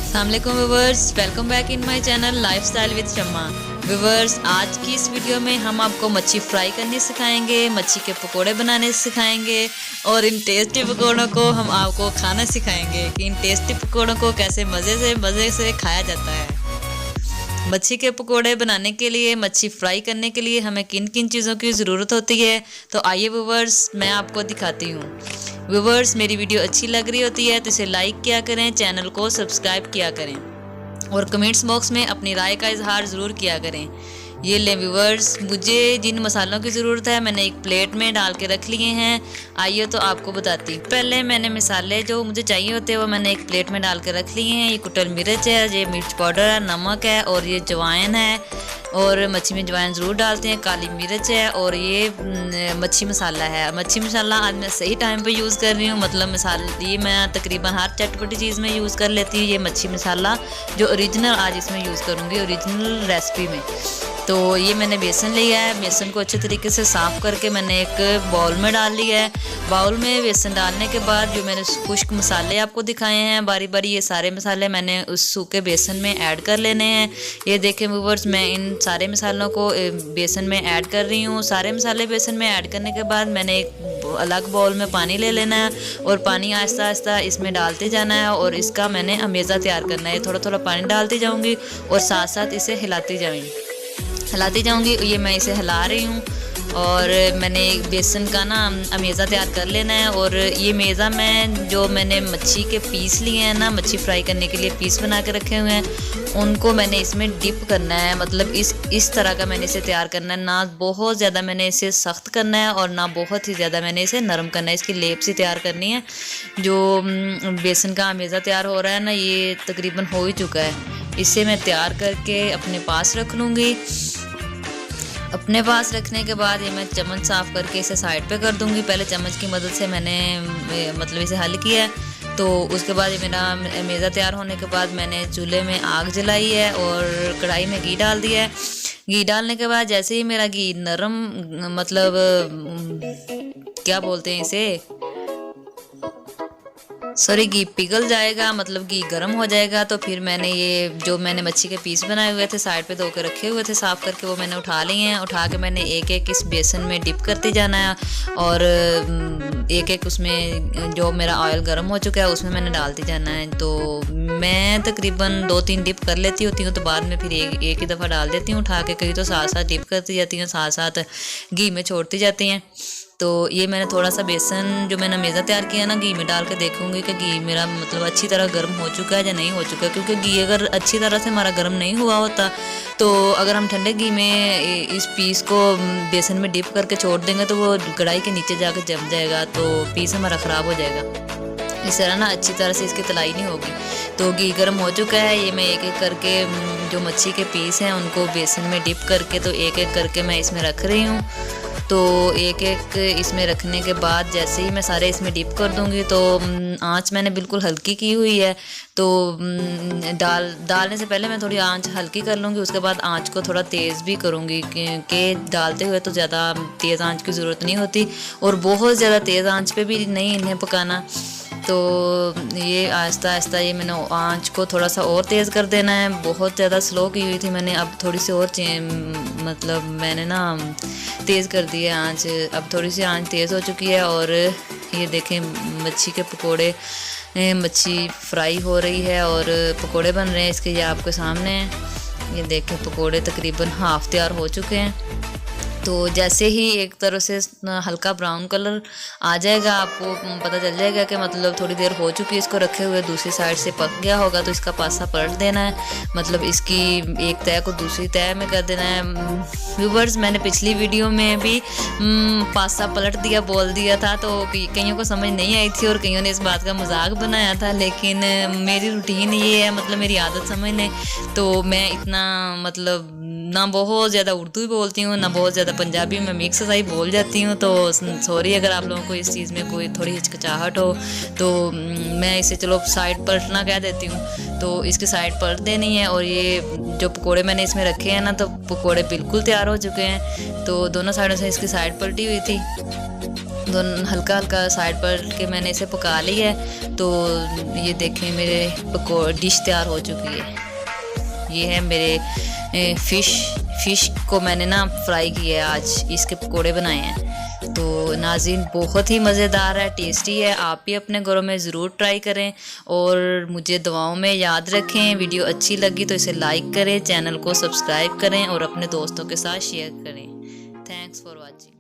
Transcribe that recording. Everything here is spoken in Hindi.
अस्सलामुअलैकुम viewers, welcome back in my channel lifestyle with Shamma. Viewers, आज की इस वीडियो में हम आपको मच्छी फ्राई करनी सिखाएंगे, मच्छी के पकोड़े बनाने सिखाएंगे और इन टेस्टी पकोड़ों को हम आपको खाना सिखाएंगे कि इन टेस्टी पकोड़ों को कैसे मज़े से खाया जाता है। मच्छी के पकोड़े बनाने के लिए, मच्छी फ्राई करने के लिए हमें किन किन चीज़ों की ज़रूरत होती है, तो आइए व्यूवर्स मैं आपको दिखाती हूँ। व्यूवर्स, मेरी वीडियो अच्छी लग रही होती है तो इसे लाइक किया करें, चैनल को सब्सक्राइब किया करें और कमेंट्स बॉक्स में अपनी राय का इजहार ज़रूर किया करें। ये ले व्यूवर्स, मुझे जिन मसालों की ज़रूरत है मैंने एक प्लेट में डाल के रख लिए हैं। आइए तो आपको बताती हूँ। पहले मैंने मसाले जो मुझे चाहिए होते हैं वो मैंने एक प्लेट में डाल के रख लिए हैं। ये कुटल मिर्च है, ये मिर्च पाउडर है, नमक है और ये अजवाइन है और मच्छी में अजवाइन ज़रूर डालते हैं, काली मिर्च है और ये मच्छी मसाला है। मच्छी मसाला आज मैं सही टाइम पे यूज़ कर रही हूँ, मतलब मसाले ये मैं तकरीबन हर चटपटी चीज़ में यूज़ कर लेती हूँ। ये मच्छी मसाला जो ओरिजिनल आज इसमें यूज़ करूँगी, ओरिजिनल रेसिपी में। तो ये मैंने बेसन लिया है, बेसन को अच्छे तरीके से साफ़ करके मैंने एक बाउल में डाल लिया है। बाउल में बेसन डालने के बाद जो मैंने खुश्क मसाले आपको दिखाए हैं बारी बारी, ये सारे मसाले मैंने उस सूखे बेसन में ऐड कर लेने हैं। ये देखें व्यूअर्स, मैं इन सारे मसालों को बेसन में ऐड कर रही हूँ। सारे मसाले बेसन में ऐड करने के बाद मैंने एक अलग बाउल में पानी ले लेना है और पानी आहिस्ता आहिस्ता इसमें डालते जाना है और इसका मैंने अमेज़ा तैयार करना है। थोड़ा थोड़ा पानी डालती जाऊँगी और साथ साथ इसे हिलाती जाऊँगी। ये मैं इसे हिला रही हूँ और मैंने बेसन का ना अमेज़ा तैयार कर लेना है। और ये मेज़ा मैंने मच्छी के पीस लिए हैं ना, मच्छी फ्राई करने के लिए पीस बना के रखे हुए हैं, उनको मैंने इसमें डिप करना है। मतलब इस तरह का मैंने इसे तैयार करना है, ना बहुत ज़्यादा मैंने इसे सख्त करना है और ना बहुत ही ज़्यादा मैंने इसे नरम करना है। इसकी लेप सी तैयार करनी है। जो बेसन का अमेज़ा तैयार हो रहा है ना, ये तकरीबन हो ही चुका है। इसे मैं तैयार करके अपने पास रख लूँगी। अपने पास रखने के बाद ये मैं चम्मच साफ़ करके इसे साइड पे कर दूंगी। पहले चम्मच की मदद से मैंने मतलब इसे हल किया है। तो उसके बाद ये मेरा अमेज़ा तैयार होने के बाद मैंने चूल्हे में आग जलाई है और कढ़ाई में घी डाल दिया है। घी डालने के बाद जैसे ही मेरा घी नरम, मतलब क्या बोलते हैं इसे, सॉरी, घी पिघल जाएगा, मतलब घी गर्म हो जाएगा, तो फिर मैंने ये जो मैंने मच्छी के पीस बनाए हुए थे साइड पे धो के रखे हुए थे साफ़ करके, वो मैंने उठा लिए हैं। उठा के मैंने एक एक इस बेसन में डिप करते जाना है और एक एक उसमें जो मेरा ऑयल गर्म हो चुका है उसमें मैंने डालती जाना है। तो मैं तकरीबन 2-3 डिप कर लेती होती हूँ, तो बाद में फिर एक ही दफ़ा डाल देती हूँ उठा के। कहीं तो साथ साथ डिप करती जाती हैं, साथ साथ घी में छोड़ती जाती हैं। तो ये मैंने थोड़ा सा बेसन जो मैंने मेज़ा तैयार किया ना, घी में डाल के देखूंगी कि घी मेरा मतलब अच्छी तरह गर्म हो चुका है या नहीं हो चुका है। क्योंकि घी अगर अच्छी तरह से हमारा गर्म नहीं हुआ होता, तो अगर हम ठंडे घी में इस पीस को बेसन में डिप करके छोड़ देंगे तो वो कढ़ाई के नीचे जाकर जम जाएगा, तो पीस हमारा ख़राब हो जाएगा। इस तरह ना अच्छी तरह से इसकी तलाई नहीं होगी। तो घी गर्म हो चुका है। ये मैं एक एक करके जो मच्छी के पीस हैं उनको बेसन में डिप करके, तो एक एक करके मैं इसमें रख रही हूँ। तो एक एक इसमें रखने के बाद जैसे ही मैं सारे इसमें डिप कर दूंगी, तो आंच मैंने बिल्कुल हल्की की हुई है। तो डालने से पहले मैं थोड़ी आंच हल्की कर लूँगी, उसके बाद आंच को थोड़ा तेज़ भी करूँगी कि डालते हुए तो ज़्यादा तेज़ आंच की ज़रूरत नहीं होती और बहुत ज़्यादा तेज़ आंच पे भी नहीं इन्हें पकाना। तो ये आहिस्ता आहिस्ता ये मैंने आंच को थोड़ा सा और तेज़ कर देना है। बहुत ज़्यादा स्लो की हुई थी मैंने, अब थोड़ी सी और मतलब मैंने ना तेज़ कर दी है आंच। अब थोड़ी सी आंच तेज़ हो चुकी है और ये देखें मच्छी के पकोड़े, मच्छी फ्राई हो रही है और पकोड़े बन रहे हैं इसके, ये आपके सामने ये देखें पकोड़े तकरीबन हाफ़ तैयार हो चुके हैं। तो जैसे ही एक तरह से हल्का ब्राउन कलर आ जाएगा, आपको पता चल जाएगा कि मतलब थोड़ी देर हो चुकी है इसको रखे हुए, दूसरी साइड से पक गया होगा, तो इसका पासा पलट देना है। मतलब इसकी एक तय को दूसरी तय में कर देना है। व्यूवर्स, मैंने पिछली वीडियो में भी पासा पलट दिया बोल दिया था, तो कईयों को समझ नहीं आई थी और कईयों ने इस बात का मजाक बनाया था, लेकिन मेरी रूटीन ये है, मतलब मेरी आदत समझने। तो मैं इतना मतलब ना बहुत ज़्यादा उर्दू भी बोलती हूँ, ना बहुत ज़्यादा पंजाबी में मिक्स सा ही बोल जाती हूँ। तो सॉरी अगर आप लोगों को इस चीज़ में कोई थोड़ी हिचकिचाहट हो, तो मैं इसे चलो साइड पलटना कह देती हूँ। तो इसकी साइड पलट देनी है। और ये जो पकोड़े मैंने इसमें रखे हैं ना, तो पकोड़े बिल्कुल तैयार हो चुके हैं। तो दोनों साइडों से इसकी साइड पलटी हुई थी। दोनों हल्का हल्का साइड पर के मैंने इसे पका लिया है। तो ये देखें मेरे डिश तैयार हो चुकी है। ये है मेरे फ़िश को मैंने ना फ्राई किया है, आज इसके पकोड़े बनाए हैं। तो नाज़रीन बहुत ही मज़ेदार है, टेस्टी है। आप भी अपने घरों में ज़रूर ट्राई करें और मुझे दुआओं में याद रखें। वीडियो अच्छी लगी तो इसे लाइक करें, चैनल को सब्सक्राइब करें और अपने दोस्तों के साथ शेयर करें। Thanks for watching.